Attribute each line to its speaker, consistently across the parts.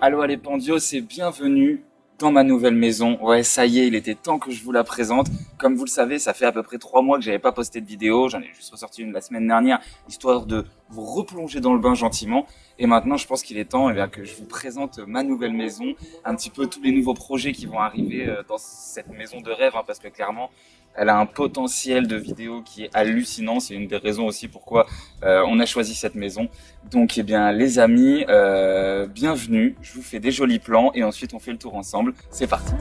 Speaker 1: Allo les Pandios, c'est bienvenue dans ma nouvelle maison. Ouais, ça y est, il était temps que je vous la présente. Comme vous le savez, ça fait à peu près 3 mois que j'avais pas posté de vidéo. J'en ai juste ressorti une la semaine dernière, histoire de vous replonger dans le bain gentiment. Et maintenant, je pense qu'il est temps que je vous présente ma nouvelle maison, un petit peu tous les nouveaux projets qui vont arriver dans cette maison de rêve, parce que clairement, elle a un potentiel de vidéo qui est hallucinant. C'est une des raisons aussi pourquoi on a choisi cette maison. Donc, eh bien, les amis, bienvenue. Je vous fais des jolis plans et ensuite on fait le tour ensemble. C'est parti.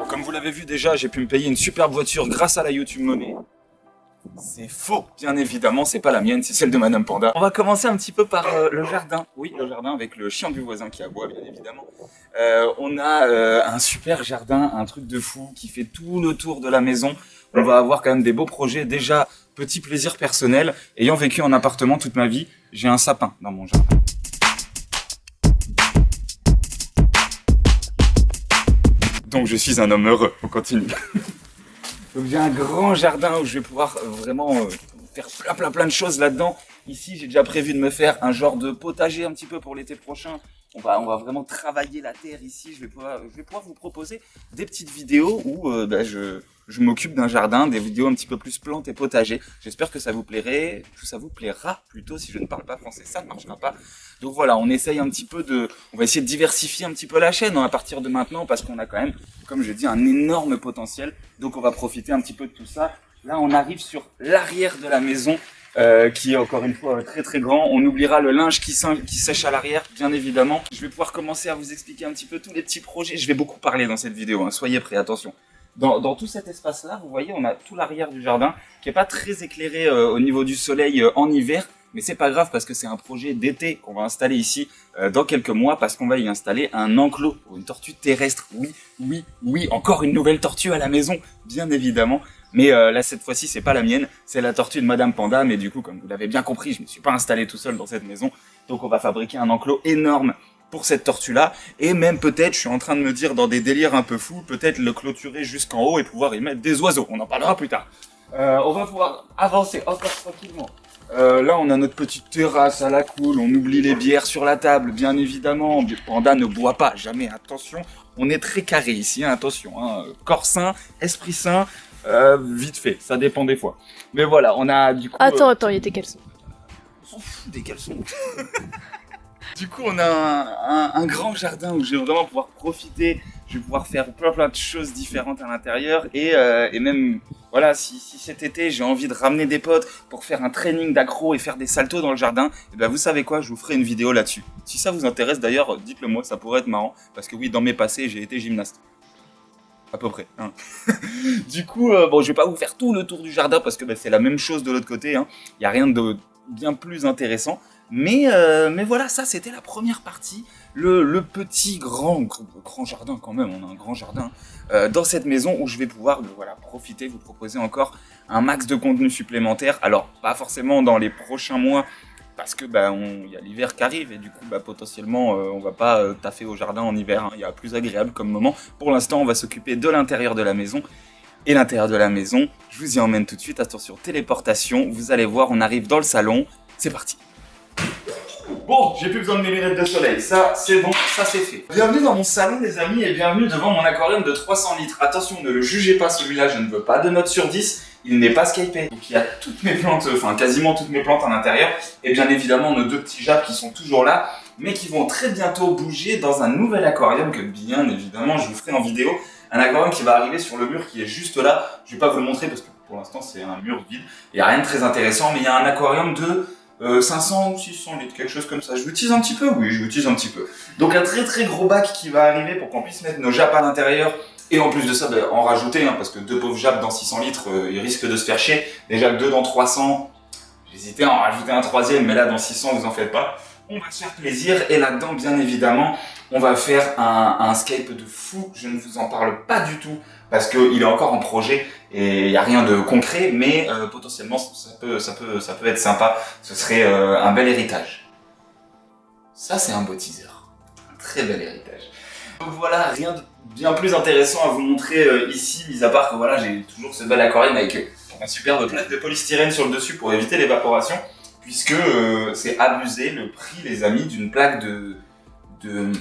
Speaker 1: Comme vous l'avez vu déjà, j'ai pu me payer une superbe voiture grâce à la YouTube Money. C'est faux, bien évidemment, c'est pas la mienne, c'est celle de Madame Panda. On va commencer un petit peu par le jardin. Oui, le jardin avec le chien du voisin qui aboie, bien évidemment. On a un super jardin, un truc de fou qui fait tout le tour de la maison. On va avoir quand même des beaux projets. Déjà, petit plaisir personnel. Ayant vécu en appartement toute ma vie, j'ai un sapin dans mon jardin. Donc je suis un homme heureux, on continue. Donc j'ai un grand jardin où je vais pouvoir vraiment faire plein de choses là-dedans. Ici, j'ai déjà prévu de me faire un genre de potager un petit peu pour l'été prochain. On va vraiment travailler la terre ici. Je vais pouvoir vous proposer des petites vidéos où je m'occupe d'un jardin, des vidéos un petit peu plus plantes et potager. J'espère que ça vous plairait, que ça vous plaira plutôt. Si je ne parle pas français, ça ne marchera pas. Donc voilà, on essaye un petit peu on va essayer de diversifier un petit peu la chaîne à partir de maintenant parce qu'on a quand même, comme je dis, un énorme potentiel. Donc on va profiter un petit peu de tout ça. Là, on arrive sur l'arrière de la maison. Qui est encore une fois très grand. On oubliera le linge qui sèche à l'arrière, bien évidemment. Je vais pouvoir commencer à vous expliquer un petit peu tous les petits projets. Je vais beaucoup parler dans cette vidéo, soyez prêts, attention. Dans tout cet espace-là, vous voyez, on a tout l'arrière du jardin qui est pas très éclairé au niveau du soleil en hiver. Mais c'est pas grave parce que c'est un projet d'été qu'on va installer ici dans quelques mois parce qu'on va y installer un enclos pour une tortue terrestre. Oui, encore une nouvelle tortue à la maison, bien évidemment. Mais là, cette fois-ci, c'est pas la mienne, c'est la tortue de Madame Panda. Mais du coup, comme vous l'avez bien compris, je me suis pas installé tout seul dans cette maison. Donc on va fabriquer un enclos énorme pour cette tortue-là. Et même peut-être, je suis en train de me dire dans des délires un peu fous, peut-être le clôturer jusqu'en haut et pouvoir y mettre des oiseaux. On en parlera plus tard. On va pouvoir avancer encore tranquillement. Là, on a notre petite terrasse à la cool. On oublie les bières sur la table, bien évidemment. Panda ne boit pas, jamais. Attention, on est très carré ici, attention. Corps sain, esprit sain. Vite fait, ça dépend des fois. Mais voilà, on a du coup...
Speaker 2: Attends, il y a tes caleçons.
Speaker 1: On s'en fout des caleçons. Du coup, on a un grand jardin où je vais vraiment pouvoir profiter. Je vais pouvoir faire plein de choses différentes à l'intérieur. Et même, voilà, si cet été, j'ai envie de ramener des potes pour faire un training d'accro et faire des saltos dans le jardin, et ben vous savez quoi, je vous ferai une vidéo là-dessus. Si ça vous intéresse, d'ailleurs, dites-le moi, ça pourrait être marrant. Parce que oui, dans mes passés, j'ai été gymnaste. À peu près. Du coup, je vais pas vous faire tout le tour du jardin parce que c'est la même chose de l'autre côté. Il y a rien de bien plus intéressant. Mais voilà, ça c'était la première partie. Le petit grand jardin quand même. On a un grand jardin dans cette maison où je vais pouvoir profiter, vous proposer encore un max de contenu supplémentaire. Alors pas forcément dans les prochains mois. Parce que y a l'hiver qui arrive et du coup potentiellement on va pas taffer au jardin en hiver. Il y a plus agréable comme moment. Pour l'instant on va s'occuper de l'intérieur de la maison. Et l'intérieur de la maison, je vous y emmène tout de suite. Attention, téléportation. Vous allez voir, on arrive dans le salon. C'est parti. Bon, j'ai plus besoin de mes lunettes de soleil. Ça, c'est bon, ça c'est fait. Bienvenue dans mon salon les amis et bienvenue devant mon aquarium de 300 litres. Attention, ne le jugez pas celui-là, je ne veux pas de note sur 10. Il n'est pas Skypé. Donc il y a toutes mes plantes, enfin quasiment toutes mes plantes à l'intérieur. Et bien évidemment nos deux petits japs qui sont toujours là, mais qui vont très bientôt bouger dans un nouvel aquarium que bien évidemment je vous ferai en vidéo. Un aquarium qui va arriver sur le mur qui est juste là. Je vais pas vous le montrer parce que pour l'instant c'est un mur vide. Il n'y a rien de très intéressant, mais il y a un aquarium de 500 ou 600 litres, quelque chose comme ça. Je vous tease un petit peu? Oui, je vous tease un petit peu. Donc un très gros bac qui va arriver pour qu'on puisse mettre nos japs à l'intérieur. Et en plus de ça, en rajouter, parce que deux pauvres japs dans 600 litres, ils risquent de se faire chier. Déjà que deux dans 300, j'hésitais à en rajouter un troisième, mais là dans 600, vous en faites pas. On va se faire plaisir et là-dedans, bien évidemment, on va faire un scape de fou. Je ne vous en parle pas du tout parce qu'il est encore en projet et il n'y a rien de concret, mais potentiellement ça peut être sympa. Ce serait un bel héritage. Ça, c'est un beau teaser. Un très bel héritage. Donc voilà, rien de bien plus intéressant à vous montrer ici, mis à part que voilà, j'ai toujours ce bel aquarium avec un superbe plaque de polystyrène sur le dessus pour éviter l'évaporation, puisque c'est abusé le prix, les amis, d'une plaque de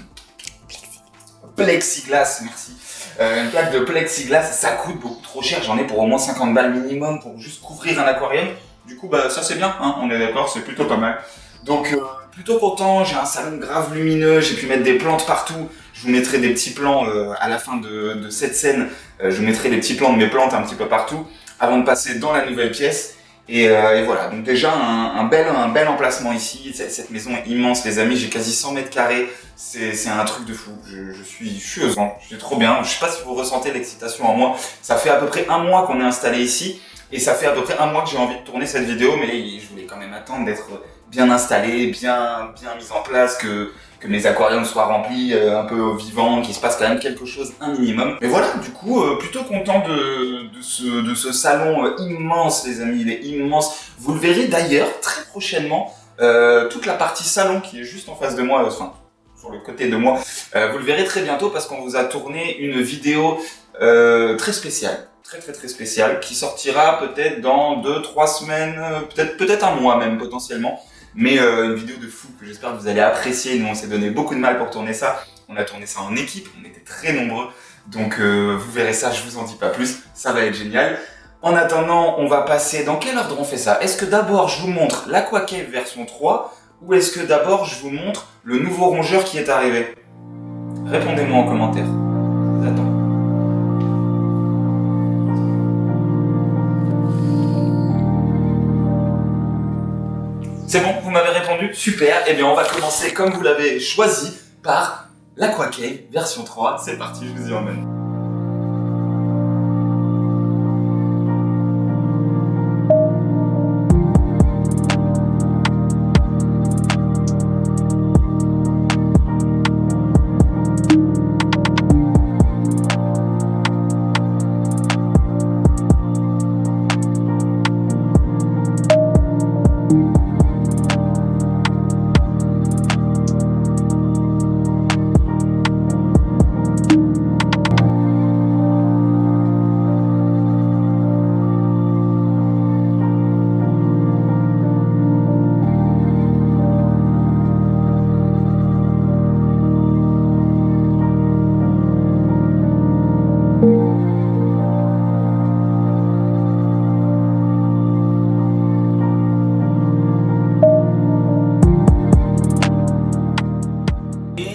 Speaker 1: plexiglas, merci. Une plaque de plexiglas, ça coûte beaucoup trop cher, j'en ai pour au moins 50 balles minimum pour juste couvrir un aquarium. Du coup, bah ça c'est bien, hein, on est d'accord, c'est plutôt pas mal. Donc plutôt content, j'ai un salon grave lumineux, j'ai pu mettre des plantes partout. Je vous mettrai des petits plans à la fin de cette scène, je vous mettrai des petits plans de mes plantes un petit peu partout, avant de passer dans la nouvelle pièce. Et voilà, donc déjà un bel emplacement ici. Cette maison est immense les amis, j'ai quasi 100 mètres carrés, c'est un truc de fou, je suis aux anges, c'est trop bien. Je sais pas si vous ressentez l'excitation en moi, ça fait à peu près un mois qu'on est installé ici, et ça fait à peu près un mois que j'ai envie de tourner cette vidéo, mais je voulais quand même attendre d'être bien installé, bien mis en place, que mes aquariums soient remplis, un peu vivants, qu'il se passe quand même quelque chose, un minimum. Mais voilà, du coup, plutôt content de ce salon immense, les amis, il est immense. Vous le verrez d'ailleurs très prochainement, toute la partie salon qui est juste en face de moi, enfin, sur le côté de moi, vous le verrez très bientôt parce qu'on vous a tourné une vidéo très spéciale. Très spéciale, qui sortira peut-être dans 2-3 semaines, peut-être un mois même potentiellement. Mais une vidéo de fou que j'espère que vous allez apprécier. Nous on s'est donné beaucoup de mal pour tourner ça. On a tourné ça en équipe, on était très nombreux. Donc vous verrez ça, je vous en dis pas plus, ça va être génial. En attendant, on va passer, dans quel ordre on fait ça? Est-ce que d'abord je vous montre l'Aquacave version 3 ou est-ce que d'abord je vous montre le nouveau rongeur qui est arrivé? Répondez-moi en commentaire. Je vous attends. C'est bon, vous m'avez répondu? Super. Eh bien, on va commencer comme vous l'avez choisi par l'Aquacave version 3. C'est parti, je vous y emmène.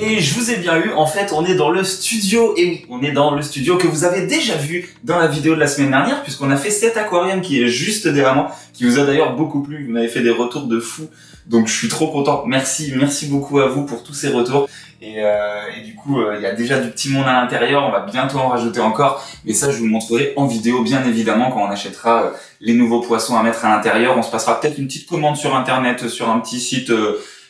Speaker 1: Et je vous ai bien eu, en fait on est dans le studio, et oui, on est dans le studio que vous avez déjà vu dans la vidéo de la semaine dernière, puisqu'on a fait cet aquarium qui est juste derrière moi, qui vous a d'ailleurs beaucoup plu, vous m'avez fait des retours de fou, donc je suis trop content, merci beaucoup à vous pour tous ces retours, et du coup il y a déjà du petit monde à l'intérieur, on va bientôt en rajouter encore, mais ça je vous le montrerai en vidéo bien évidemment quand on achètera les nouveaux poissons à mettre à l'intérieur. On se passera peut-être une petite commande sur internet, sur un petit site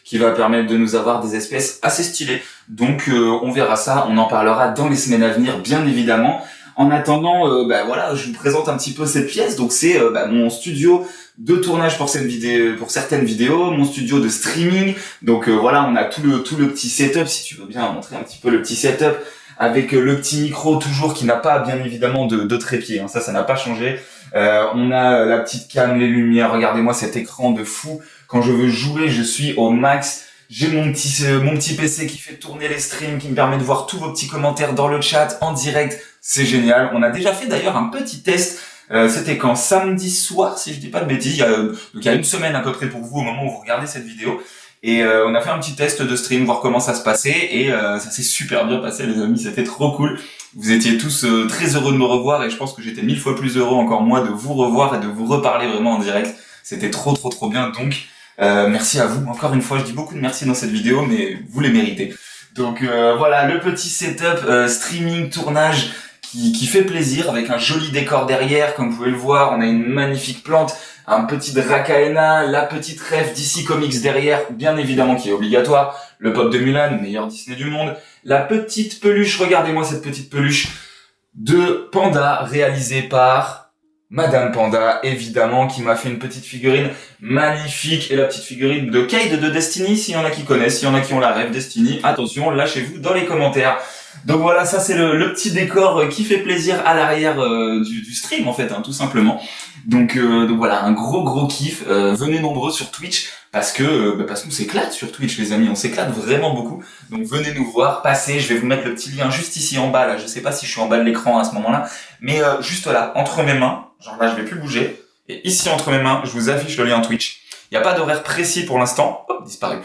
Speaker 1: qui va permettre de nous avoir des espèces assez stylées. Donc on verra ça, on en parlera dans les semaines à venir, bien évidemment. En attendant, voilà, je vous présente un petit peu cette pièce. Donc c'est mon studio de tournage pour cette vidéo, pour certaines vidéos, mon studio de streaming. Donc voilà, on a tout le petit setup. Si tu veux bien montrer un petit peu le petit setup avec le petit micro toujours qui n'a pas bien évidemment de trépied. Hein, ça n'a pas changé. On a la petite cam, les lumières. Regardez-moi cet écran de fou. Quand je veux jouer, je suis au max. J'ai mon petit PC qui fait tourner les streams, qui me permet de voir tous vos petits commentaires dans le chat, en direct. C'est génial. On a déjà fait d'ailleurs un petit test. C'était quand? Samedi soir, si je dis pas de bêtises. Donc il y a une semaine à peu près pour vous au moment où vous regardez cette vidéo. Et on a fait un petit test de stream, voir comment ça se passait. Et ça s'est super bien passé les amis, c'était trop cool. Vous étiez tous très heureux de me revoir et je pense que j'étais 1000 fois plus heureux encore moi de vous revoir et de vous reparler vraiment en direct. C'était trop bien. Donc merci à vous. Encore une fois, je dis beaucoup de merci dans cette vidéo, mais vous les méritez. Donc voilà, le petit setup streaming, tournage qui fait plaisir, avec un joli décor derrière, comme vous pouvez le voir. On a une magnifique plante, un petit Dracaena, la petite ref DC Comics derrière, bien évidemment qui est obligatoire, le pop de Mulan, meilleur Disney du monde, la petite peluche, regardez-moi cette petite peluche de Panda réalisée par Madame Panda, évidemment, qui m'a fait une petite figurine magnifique, et la petite figurine de Cade de Destiny, s'il y en a qui connaissent, s'il y en a qui ont la rêve Destiny, attention, lâchez-vous dans les commentaires. Donc voilà, ça c'est le petit décor qui fait plaisir à l'arrière du stream en fait, hein, tout simplement. Donc voilà, un gros kiff. Venez nombreux sur Twitch parce qu'on s'éclate sur Twitch les amis, on s'éclate vraiment beaucoup. Donc venez nous voir, passez, je vais vous mettre le petit lien juste ici en bas là, je sais pas si je suis en bas de l'écran à ce moment-là, mais juste là, entre mes mains, genre là je vais plus bouger, et ici entre mes mains, je vous affiche le lien Twitch. Il n'y a pas d'horaire précis pour l'instant. Hop, disparu.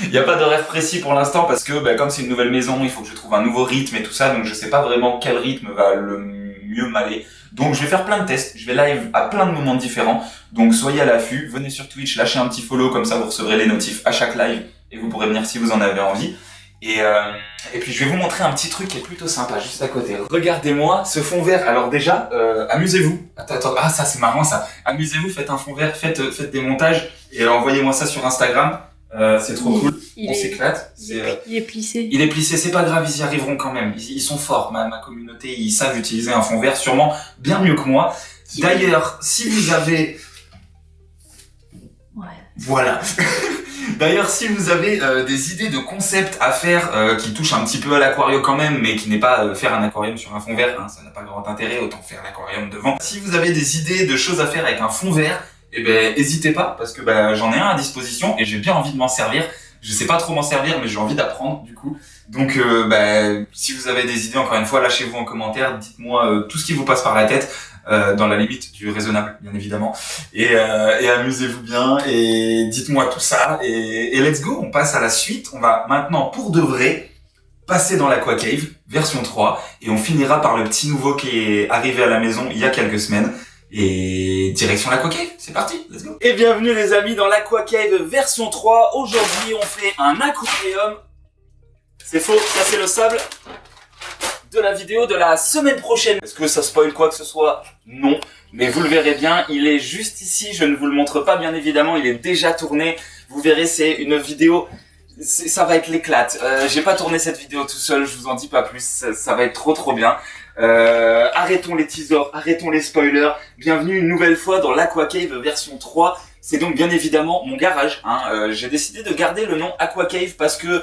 Speaker 1: Il n'y a pas d'horaire précis pour l'instant parce que comme c'est une nouvelle maison, il faut que je trouve un nouveau rythme et tout ça. Donc je sais pas vraiment quel rythme va le mieux m'aller. Donc je vais faire plein de tests. Je vais live à plein de moments différents. Donc soyez à l'affût. Venez sur Twitch, lâchez un petit follow. Comme ça vous recevrez les notifs à chaque live. Et vous pourrez venir si vous en avez envie. Et puis je vais vous montrer un petit truc qui est plutôt sympa juste à côté. Regardez-moi ce fond vert. Alors déjà, amusez-vous. Attends, ah ça c'est marrant ça. Amusez-vous, faites un fond vert, faites des montages et envoyez-moi ça sur Instagram. C'est trop cool. On s'éclate.
Speaker 2: Il est plissé.
Speaker 1: Il est plissé, c'est pas grave, ils y arriveront quand même. Ils sont forts, ma communauté, ils savent utiliser un fond vert sûrement bien mieux que moi. D'ailleurs, si vous avez...
Speaker 2: Ouais.
Speaker 1: Voilà. D'ailleurs, si vous avez des idées de concepts à faire qui touchent un petit peu à l'aquarium quand même, mais qui n'est pas faire un aquarium sur un fond vert, hein, ça n'a pas grand intérêt, autant faire l'aquarium devant. Si vous avez des idées de choses à faire avec un fond vert, eh ben, n'hésitez pas, parce que j'en ai un à disposition et j'ai bien envie de m'en servir. Je sais pas trop m'en servir, mais j'ai envie d'apprendre du coup. Donc, si vous avez des idées, encore une fois, lâchez-vous en commentaire, dites-moi tout ce qui vous passe par la tête. Dans la limite du raisonnable, bien évidemment. Et amusez-vous bien, et dites-moi tout ça, et let's go, on passe à la suite. On va maintenant, pour de vrai, passer dans l'Aqua Cave, version 3, et on finira par le petit nouveau qui est arrivé à la maison il y a quelques semaines. Et direction l'Aqua Cave, c'est parti, let's go. Et bienvenue les amis dans l'Aqua Cave version 3. Aujourd'hui, on fait un aquarium. C'est faux, ça c'est le sable de la vidéo de la semaine prochaine. Est-ce que ça spoil quoi que ce soit? Non, mais vous le verrez bien, il est juste ici, je ne vous le montre pas bien évidemment, il est déjà tourné. Vous verrez, c'est une vidéo, ça va être l'éclate. J'ai pas tourné cette vidéo tout seul, je vous en dis pas plus, ça va être trop bien. Arrêtons les teasers, arrêtons les spoilers. Bienvenue une nouvelle fois dans l'Aqua Cave version 3. C'est donc bien évidemment mon garage, hein. J'ai décidé de garder le nom Aqua Cave parce que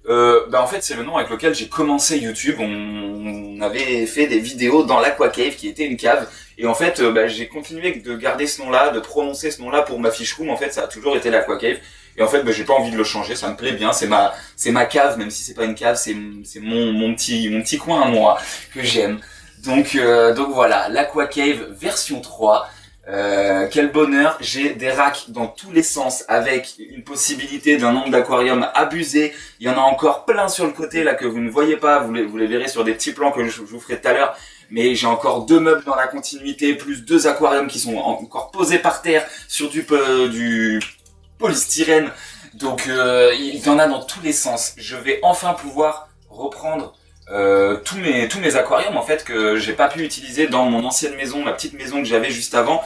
Speaker 1: en fait c'est le nom avec lequel j'ai commencé YouTube. On avait fait des vidéos dans l'Aqua Cave qui était une cave, et en fait j'ai continué de garder ce nom là, de prononcer ce nom là pour ma fiche room. En fait ça a toujours été l'Aqua Cave, et en fait j'ai pas envie de le changer, ça me plaît bien, c'est ma cave, même si c'est pas une cave, c'est mon petit coin à moi que j'aime. Donc voilà, l'Aqua Cave version 3. Quel bonheur, j'ai des racks dans tous les sens avec une possibilité d'un nombre d'aquariums abusé. Il y en a encore plein sur le côté là que vous ne voyez pas, vous les verrez sur des petits plans que je vous ferai tout à l'heure. Mais j'ai encore 2 meubles dans la continuité, plus 2 aquariums qui sont encore posés par terre sur du polystyrène. Donc il y en a dans tous les sens. Je vais enfin pouvoir reprendre tous mes aquariums en fait que j'ai pas pu utiliser dans mon ancienne maison, la petite maison que j'avais juste avant,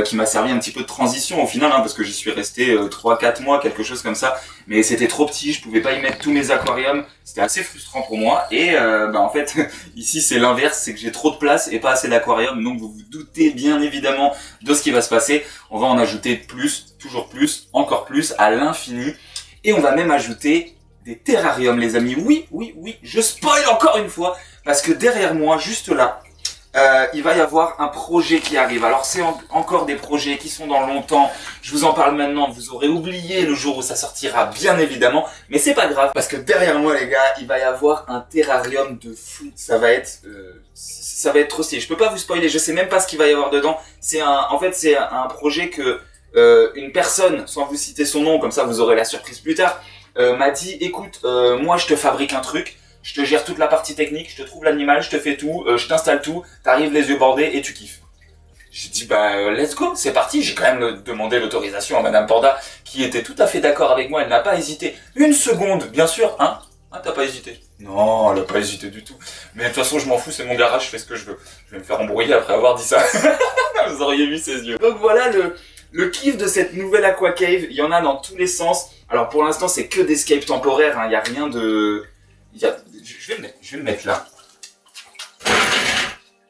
Speaker 1: qui m'a servi un petit peu de transition au final, hein, parce que j'y suis resté 3-4 mois, quelque chose comme ça, mais c'était trop petit, je pouvais pas y mettre tous mes aquariums, c'était assez frustrant pour moi. Et en fait ici c'est l'inverse, c'est que j'ai trop de place et pas assez d'aquarium, donc vous vous doutez bien évidemment de ce qui va se passer. On va en ajouter plus, toujours plus, encore plus, à l'infini, et on va même ajouter des terrariums les amis. Oui, je spoil encore une fois, parce que derrière moi, juste là, il va y avoir un projet qui arrive. Alors c'est encore des projets qui sont dans longtemps, je vous en parle maintenant, vous aurez oublié le jour où ça sortira bien évidemment, mais c'est pas grave, parce que derrière moi les gars, il va y avoir un terrarium de fou. Ça va être trop stylé. Je peux pas vous spoiler, je sais même pas ce qu'il va y avoir dedans. En fait c'est un projet que une personne, sans vous citer son nom, comme ça vous aurez la surprise plus tard, m'a dit écoute, moi je te fabrique un truc, je te gère toute la partie technique, je te trouve l'animal, je te fais tout, je t'installe tout, t'arrives les yeux bordés et tu kiffes. J'ai dit let's go, c'est parti. J'ai quand même demandé l'autorisation à Madame Panda, qui était tout à fait d'accord avec moi, elle n'a pas hésité une seconde, bien sûr, hein. Ah, t'as pas hésité? Non, elle a pas hésité du tout. Mais de toute façon, je m'en fous, c'est mon garage, je fais ce que je veux. Je vais me faire embrouiller après avoir dit ça. Vous auriez vu ses yeux. Donc voilà le kiff de cette nouvelle Aqua Cave. Il y en a dans tous les sens. Alors pour l'instant, c'est que d'escape temporaire, hein. Il y a rien de... Je vais le mettre là.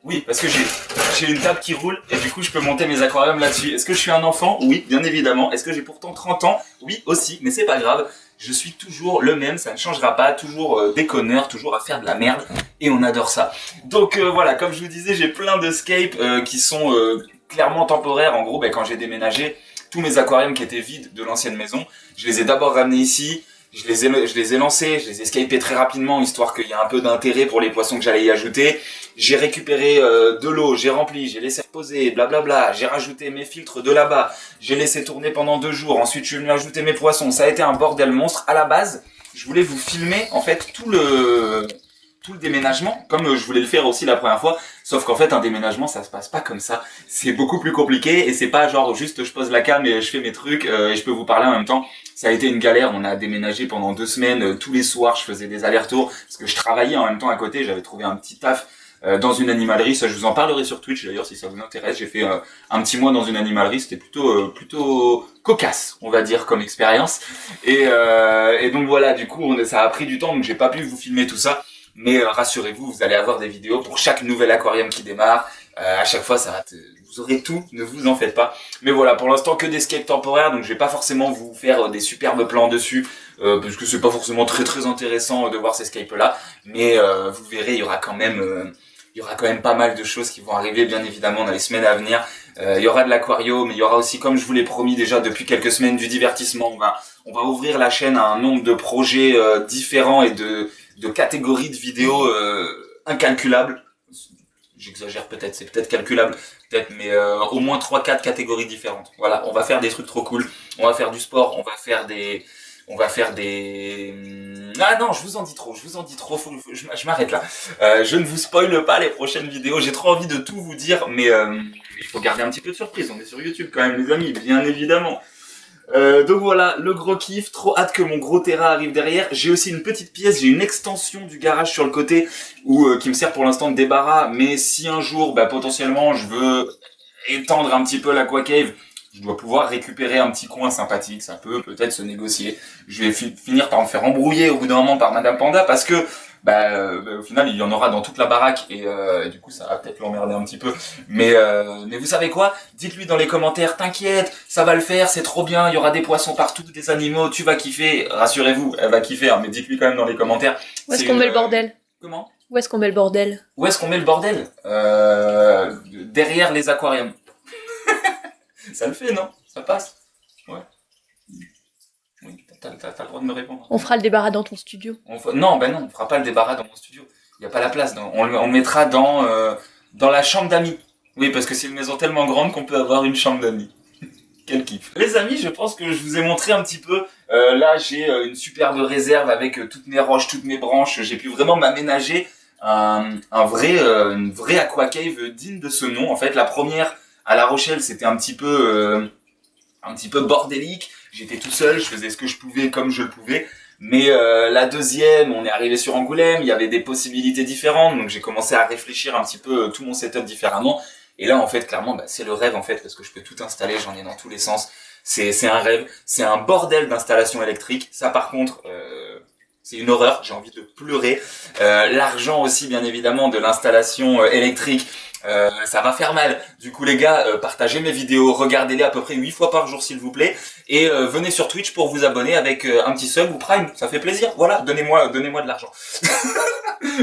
Speaker 1: Oui, parce que j'ai une table qui roule et du coup je peux monter mes aquariums là-dessus. Est-ce que je suis un enfant? Oui, bien évidemment. Est-ce que j'ai pourtant 30 ans? Oui, aussi, mais c'est pas grave. Je suis toujours le même, ça ne changera pas. Toujours déconneur, toujours à faire de la merde et on adore ça. Donc voilà, comme je vous disais, j'ai plein d'escapes qui sont clairement temporaires. En gros, quand j'ai déménagé, tous mes aquariums qui étaient vides de l'ancienne maison, je les ai d'abord ramenés ici. Je les ai lancés, je les ai escapés très rapidement, histoire qu'il y ait un peu d'intérêt pour les poissons que j'allais y ajouter. J'ai récupéré de l'eau, j'ai rempli, j'ai laissé reposer, blablabla. J'ai rajouté mes filtres de là-bas, j'ai laissé tourner pendant 2 jours. Ensuite, je suis venu ajouter mes poissons. Ça a été un bordel monstre. À la base, je voulais vous filmer en fait tout le déménagement, comme je voulais le faire aussi la première fois. Sauf qu'en fait, un déménagement, ça se passe pas comme ça. C'est beaucoup plus compliqué et c'est pas genre juste je pose la cam et je fais mes trucs et je peux vous parler en même temps. Ça a été une galère. On a déménagé pendant 2 semaines. Tous les soirs, je faisais des allers-retours parce que je travaillais en même temps à côté. J'avais trouvé un petit taf dans une animalerie. Ça, je vous en parlerai sur Twitch d'ailleurs si ça vous intéresse. J'ai fait un petit mois dans une animalerie. C'était plutôt cocasse, on va dire, comme expérience. Et donc voilà. Du coup, ça a pris du temps, donc j'ai pas pu vous filmer tout ça. Mais rassurez-vous, vous allez avoir des vidéos pour chaque nouvel aquarium qui démarre. À chaque fois, vous aurez tout, ne vous en faites pas. Mais voilà, pour l'instant, que d'escape temporaire, donc je vais pas forcément vous faire des superbes plans dessus, parce que c'est pas forcément très intéressant de voir ces escapes-là. Mais vous verrez, il y aura quand même pas mal de choses qui vont arriver, bien évidemment, dans les semaines à venir. Il y aura de l'aquarium, mais il y aura aussi, comme je vous l'ai promis déjà depuis quelques semaines, du divertissement. On va ouvrir la chaîne à un nombre de projets différents et de catégories de vidéos incalculables. J'exagère peut-être, c'est peut-être calculable, peut-être, mais au moins 3-4 catégories différentes. Voilà, on va faire des trucs trop cool. On va faire du sport, on va faire des... Ah non, je vous en dis trop, je m'arrête là. Je ne vous spoile pas les prochaines vidéos, j'ai trop envie de tout vous dire, mais il faut garder un petit peu de surprise. On est sur YouTube quand même, les amis, bien évidemment. Donc voilà, le gros kiff, trop hâte que mon gros terrain arrive derrière. J'ai aussi une petite pièce, j'ai une extension du garage sur le côté qui me sert pour l'instant de débarras, mais si un jour potentiellement je veux étendre un petit peu l'Aqua Cave, je dois pouvoir récupérer un petit coin sympathique, ça peut peut-être se négocier. Je vais finir par me faire embrouiller au bout d'un moment par Madame Panda parce que au final il y en aura dans toute la baraque et du coup ça va peut-être l'emmerder un petit peu. Mais vous savez quoi? Dites-lui dans les commentaires, t'inquiète, ça va le faire, c'est trop bien, il y aura des poissons partout, des animaux, tu vas kiffer. Rassurez-vous, elle va kiffer, hein, mais dites-lui quand même dans les commentaires.
Speaker 2: Où est-ce qu'on met le bordel?
Speaker 1: Comment?
Speaker 2: Où est-ce qu'on met le bordel?
Speaker 1: Où est-ce qu'on met le bordel? Derrière les aquariums. Ça le fait, non? Ça passe? Ouais. Oui, t'as le droit de me répondre.
Speaker 2: On fera le débarras dans ton studio.
Speaker 1: Non, on fera pas le débarras dans mon studio. Il y a pas la place. On le mettra dans la chambre d'amis. Oui, parce que c'est une maison tellement grande qu'on peut avoir une chambre d'amis. Quel kiff. Les amis, je pense que je vous ai montré un petit peu. Là, j'ai une superbe réserve avec toutes mes roches, toutes mes branches. J'ai pu vraiment m'aménager une vraie Aqua Cave digne de ce nom. En fait, la première à La Rochelle, c'était un petit peu bordélique. J'étais tout seul, je faisais ce que je pouvais comme je le pouvais. Mais la deuxième, on est arrivé sur Angoulême, il y avait des possibilités différentes, donc j'ai commencé à réfléchir un petit peu tout mon setup différemment. Et là, en fait, clairement, c'est le rêve, en fait, parce que je peux tout installer, j'en ai dans tous les sens. C'est un rêve, c'est un bordel d'installation électrique. Ça, par contre, c'est une horreur, j'ai envie de pleurer. L'argent aussi, bien évidemment, de l'installation électrique. Ça va faire mal. Du coup les gars, partagez mes vidéos, regardez-les à peu près 8 fois par jour s'il vous plaît, et venez sur Twitch pour vous abonner avec un petit sub ou Prime, ça fait plaisir, voilà, donnez-moi de l'argent.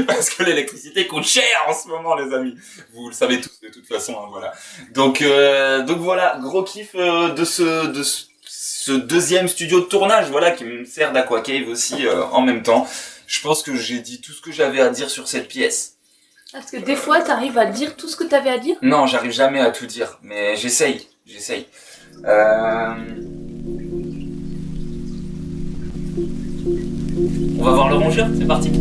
Speaker 1: Parce que l'électricité coûte cher en ce moment les amis, vous le savez tous de toute façon, hein, voilà. Donc voilà, gros kiff de ce deuxième studio de tournage, voilà, qui me sert d'Aqua Cave aussi en même temps. Je pense que j'ai dit tout ce que j'avais à dire sur cette pièce.
Speaker 2: Parce que des fois, t'arrives à dire tout ce que t'avais à dire?
Speaker 1: Non, j'arrive jamais à tout dire, mais j'essaye. On va voir le rongeur, c'est parti.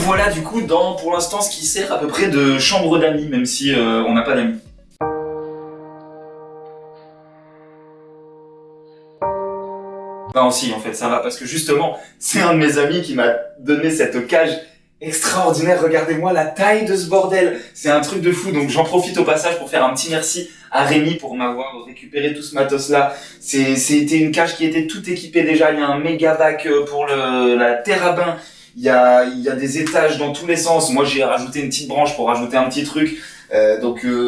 Speaker 1: voilà du coup dans pour l'instant ce qui sert à peu près de chambre d'amis, même si on n'a pas d'amis. Non, si, en fait, ça va, parce que justement, c'est un de mes amis qui m'a donné cette cage extraordinaire. Regardez-moi la taille de ce bordel. C'est un truc de fou. Donc, j'en profite au passage pour faire un petit merci à Rémi pour m'avoir récupéré tout ce matos-là. C'était une cage qui était toute équipée déjà. Il y a un méga bac pour la terre à bain. Il y a des étages dans tous les sens. Moi, j'ai rajouté une petite branche pour rajouter un petit truc.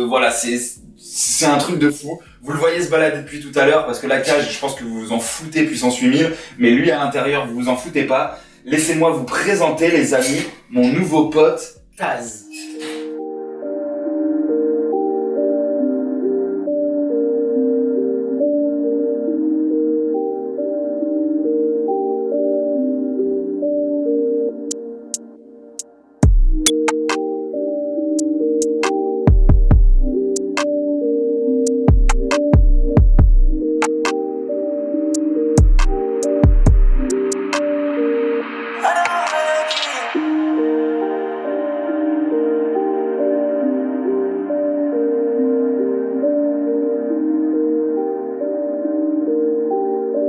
Speaker 1: Voilà, c'est un truc de fou. Vous le voyez se balader depuis tout à l'heure parce que la cage, je pense que vous vous en foutez puissance 8000, mais lui à l'intérieur, vous vous en foutez pas. Laissez-moi vous présenter, les amis, mon nouveau pote, Taz.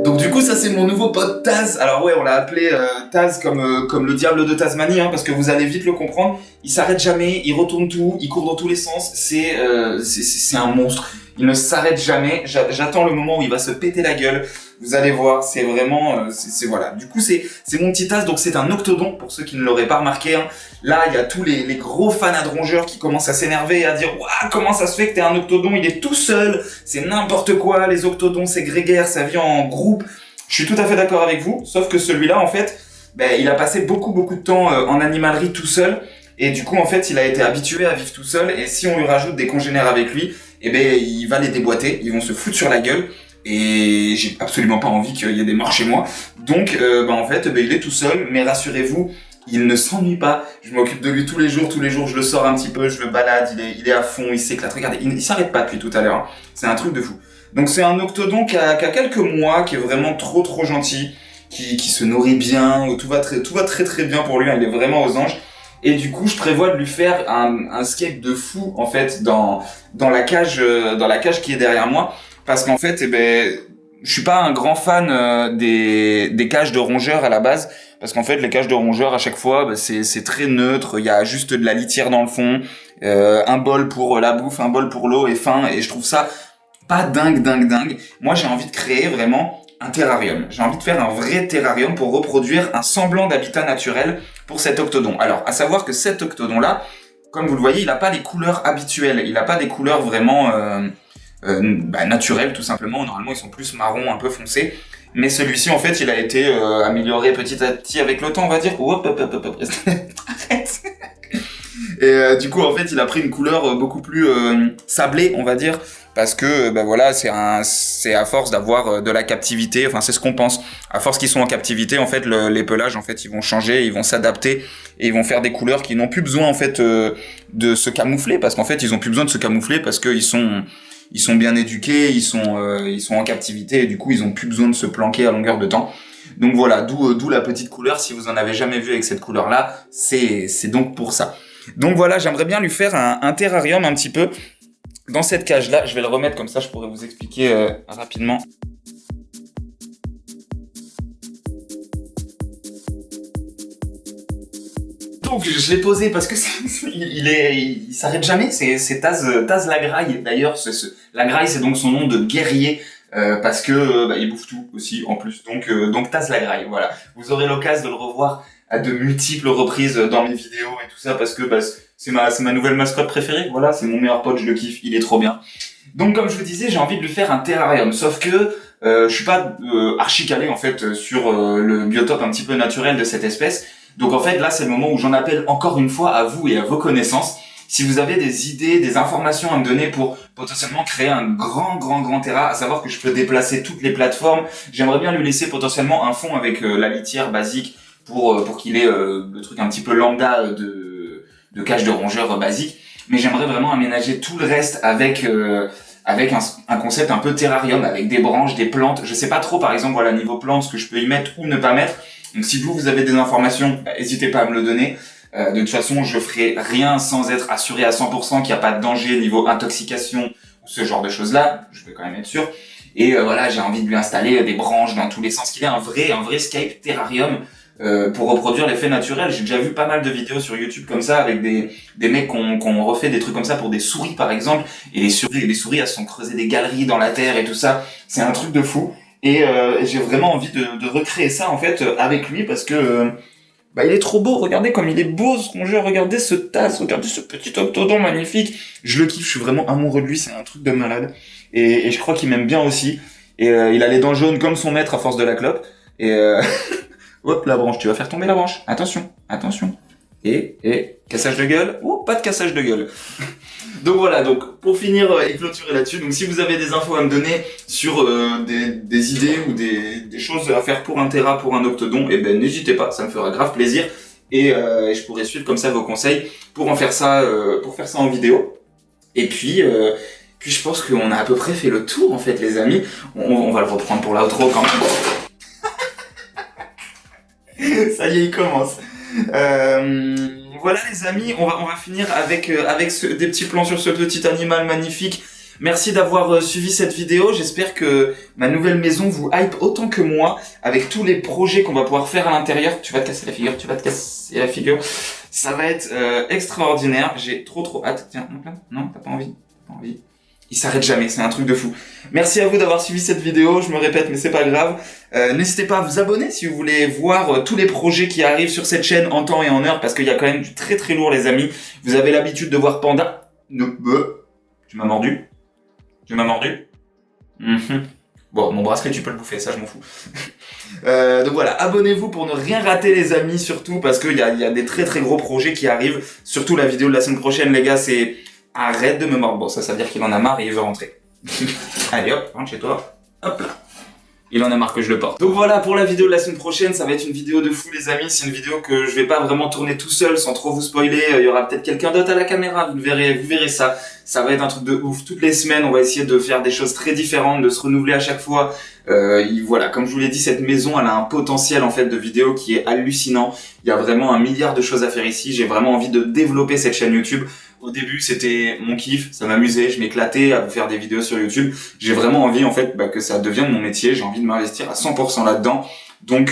Speaker 1: Donc du coup ça c'est mon nouveau pote Taz. Alors ouais, on l'a appelé Taz comme le diable de Tasmanie, hein, parce que vous allez vite le comprendre. Il s'arrête jamais, il retourne tout, il court dans tous les sens. C'est un monstre. Il ne s'arrête jamais. J'attends le moment où il va se péter la gueule. Vous allez voir, c'est vraiment, voilà. Du coup c'est mon petit Taz. Donc c'est un octodon pour ceux qui ne l'auraient pas remarqué. Hein. Là il y a tous les gros fans à rongeurs qui commencent à s'énerver et à dire waouh, comment ça se fait que t'es un octodon, il est tout seul, c'est n'importe quoi, les octodons c'est grégaire, ça vit en groupe. Je suis tout à fait d'accord avec vous, sauf que celui-là en fait, il a passé beaucoup de temps en animalerie tout seul, et du coup en fait il a été habitué à vivre tout seul, et si on lui rajoute des congénères avec lui, il va les déboîter, ils vont se foutre sur la gueule, et j'ai absolument pas envie qu'il y ait des morts chez moi. Donc en fait il est tout seul, mais rassurez-vous, il ne s'ennuie pas. Je m'occupe de lui tous les jours, je le sors un petit peu, je le balade, il est à fond, il s'éclate. Regardez, il s'arrête pas depuis tout à l'heure, hein. C'est un truc de fou. Donc c'est un octodon qui a quelques mois, qui est vraiment trop gentil, qui se nourrit bien, tout va très bien pour lui, hein, il est vraiment aux anges. Et du coup, je prévois de lui faire un escape de fou en fait dans la cage qui est derrière moi, parce qu'en fait je suis pas un grand fan des cages de rongeurs à la base, parce qu'en fait les cages de rongeurs à chaque fois c'est très neutre, il y a juste de la litière dans le fond, un bol pour la bouffe, un bol pour l'eau et fin, et je trouve ça pas dingue. Moi j'ai envie de créer vraiment un terrarium. J'ai envie de faire un vrai terrarium pour reproduire un semblant d'habitat naturel pour cet octodon. Alors à savoir que cet octodon là, comme vous le voyez, il a pas les couleurs habituelles, il a pas des couleurs vraiment naturelles tout simplement. Normalement ils sont plus marron, un peu foncés. Mais celui-ci en fait il a été amélioré petit à petit avec le temps, on va dire. Hop. Arrête. Et du coup en fait il a pris une couleur beaucoup plus sablée, on va dire, parce que voilà, c'est à force d'avoir de la captivité, enfin c'est ce qu'on pense. À force qu'ils sont en captivité, en fait les pelages en fait ils vont changer, ils vont s'adapter et ils vont faire des couleurs qui n'ont plus besoin en fait de se camoufler, parce qu'en fait ils ont plus besoin de se camoufler parce qu'ils sont bien éduqués, ils sont en captivité, et du coup ils ont plus besoin de se planquer à longueur de temps. Donc voilà, d'où la petite couleur. Si vous en avez jamais vu avec cette couleur là, c'est donc pour ça. Donc voilà, j'aimerais bien lui faire un terrarium un petit peu dans cette cage là. Je vais le remettre comme ça, je pourrais vous expliquer rapidement. Donc je l'ai posé parce que il s'arrête jamais. C'est Taz la Graille. D'ailleurs, la Graille c'est donc son nom de guerrier. Parce que il bouffe tout aussi en plus, donc Taz la Graille, voilà. Vous aurez l'occasion de le revoir à de multiples reprises dans mes vidéos et tout ça, parce que c'est ma nouvelle mascotte préférée. Voilà, c'est mon meilleur pote, je le kiffe, il est trop bien. Donc comme je vous disais, j'ai envie de lui faire un terrarium, sauf que je suis pas archi calé en fait sur le biotope un petit peu naturel de cette espèce. Donc en fait là c'est le moment où j'en appelle encore une fois à vous et à vos connaissances. Si vous avez des idées, des informations à me donner pour potentiellement créer un grand terrain, à savoir que je peux déplacer toutes les plateformes, j'aimerais bien lui laisser potentiellement un fond avec la litière basique pour qu'il ait le truc un petit peu lambda de cage de rongeur basique, mais j'aimerais vraiment aménager tout le reste avec un concept un peu terrarium, avec des branches, des plantes. Je sais pas trop par exemple niveau plantes ce que je peux y mettre ou ne pas mettre. Donc si vous avez des informations, n'hésitez pas à me le donner. De toute façon, je ferai rien sans être assuré à 100% qu'il n'y a pas de danger niveau intoxication ou ce genre de choses-là. Je vais quand même être sûr. Et voilà, j'ai envie de lui installer des branches dans tous les sens, qu'il ait un vrai Skype terrarium pour reproduire l'effet naturel. J'ai déjà vu pas mal de vidéos sur YouTube comme ça avec des mecs qui ont refait des trucs comme ça pour des souris par exemple. Et les souris elles se sont creusées des galeries dans la terre et tout ça. C'est un truc de fou. Et j'ai vraiment envie de recréer ça en fait avec lui parce que il est trop beau. Regardez comme il est beau ce rongeur. Regardez ce tasse. Regardez ce petit octodon magnifique. Je le kiffe. Je suis vraiment amoureux de lui. C'est un truc de malade. Et je crois qu'il m'aime bien aussi. Et il a les dents jaunes comme son maître à force de la clope. Et hop, la branche. Tu vas faire tomber la branche. Attention. Et cassage de gueule. Oh, pas de cassage de gueule. Donc voilà, donc pour finir et clôturer là-dessus, donc si vous avez des infos à me donner sur des idées ou des choses à faire pour un Tera, pour un Octodon, eh ben n'hésitez pas, ça me fera grave plaisir et je pourrai suivre comme ça vos conseils pour faire ça en vidéo. Et puis je pense qu'on a à peu près fait le tour en fait les amis. On va le reprendre pour l'outro quand même. Ça y est, il commence. Voilà les amis, on va finir avec des petits plans sur ce petit animal magnifique. Merci d'avoir suivi cette vidéo. J'espère que ma nouvelle maison vous hype autant que moi avec tous les projets qu'on va pouvoir faire à l'intérieur. Tu vas te casser la figure. Ça va être extraordinaire. J'ai trop hâte. Tiens, non, t'as pas envie. Il s'arrête jamais, c'est un truc de fou. Merci à vous d'avoir suivi cette vidéo, je me répète mais c'est pas grave. N'hésitez pas à vous abonner si vous voulez voir tous les projets qui arrivent sur cette chaîne en temps et en heure parce qu'il y a quand même du très lourd les amis. Vous avez l'habitude de voir Panda. Tu m'as mordu. Bon, mon bracelet tu peux le bouffer, ça je m'en fous. Donc voilà, abonnez-vous pour ne rien rater les amis, surtout parce qu'il y a des très gros projets qui arrivent. Surtout la vidéo de la semaine prochaine les gars, c'est... Arrête de me mordre. Bon, ça veut dire qu'il en a marre et il veut rentrer. Allez hop, rentre chez toi. Hop là. Il en a marre que je le porte. Donc voilà, pour la vidéo de la semaine prochaine, ça va être une vidéo de fou les amis. C'est une vidéo que je vais pas vraiment tourner tout seul sans trop vous spoiler. Il y aura peut-être quelqu'un d'autre à la caméra, vous verrez ça. Ça va être un truc de ouf. Toutes les semaines, on va essayer de faire des choses très différentes, de se renouveler à chaque fois. Voilà, comme je vous l'ai dit, cette maison, elle a un potentiel en fait de vidéo qui est hallucinant. Il y a vraiment 1 milliard de choses à faire ici. J'ai vraiment envie de développer cette chaîne YouTube. Au début, c'était mon kiff, ça m'amusait, je m'éclatais à vous faire des vidéos sur YouTube. J'ai vraiment envie en fait que ça devienne mon métier, j'ai envie de m'investir à 100% là-dedans. Donc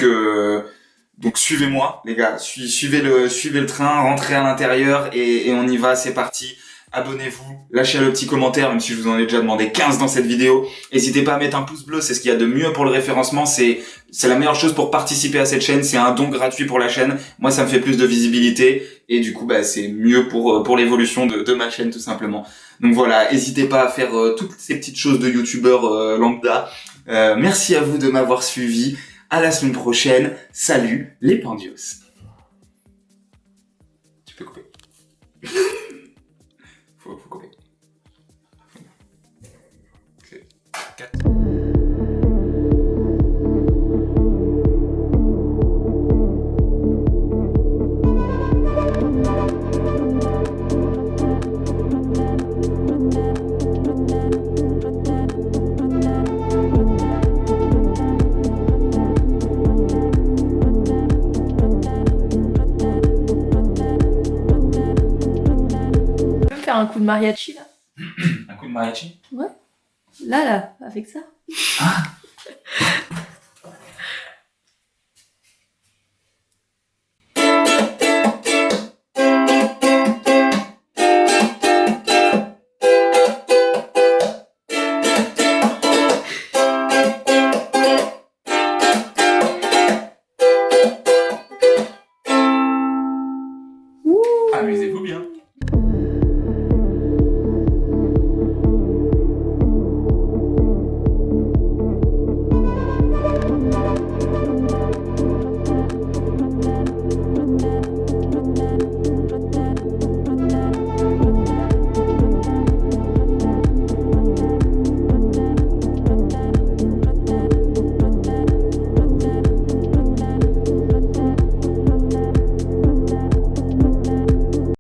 Speaker 1: suivez-moi les gars, suivez le train, rentrez à l'intérieur et on y va, c'est parti. Abonnez-vous, lâchez le petit commentaire, même si je vous en ai déjà demandé 15 dans cette vidéo. N'hésitez pas à mettre un pouce bleu, c'est ce qu'il y a de mieux pour le référencement, c'est la meilleure chose pour participer à cette chaîne, c'est un don gratuit pour la chaîne. Moi, ça me fait plus de visibilité et du coup, c'est mieux pour l'évolution de ma chaîne tout simplement. Donc voilà, n'hésitez pas à faire toutes ces petites choses de youtubeur lambda. Merci à vous de m'avoir suivi. À la semaine prochaine. Salut les pandios. Tu peux couper. Faut couper. C'est 4.
Speaker 2: Faire un coup de mariachi là.
Speaker 1: Un coup de mariachi?
Speaker 2: Ouais. Là, avec ça.
Speaker 1: Ah.